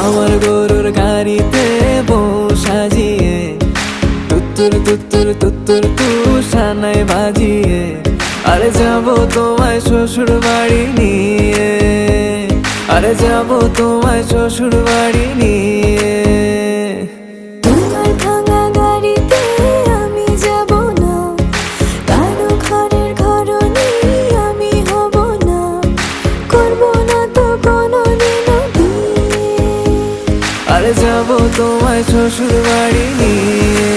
আমার গরুর গাড়িতে বউ সাজিয়ে তুত্তুর তুত্তুর তুত্তুর তু সানাই বাজিয়ে আরে যাবো তোমায় শ্বশুর বাড়ি নিয়ে, আরে যাবো তোমায় শ্বশুর বাড়ি নিয়ে। তোমার ভাঙা গাড়িতে আমি যাব না, কারো ঘরের ঘরনি আমি হব না, করব না তো কোনোদিনও বিয়ে। আরে যাবো তোমায় শ্বশুর বাড়ি নিয়ে।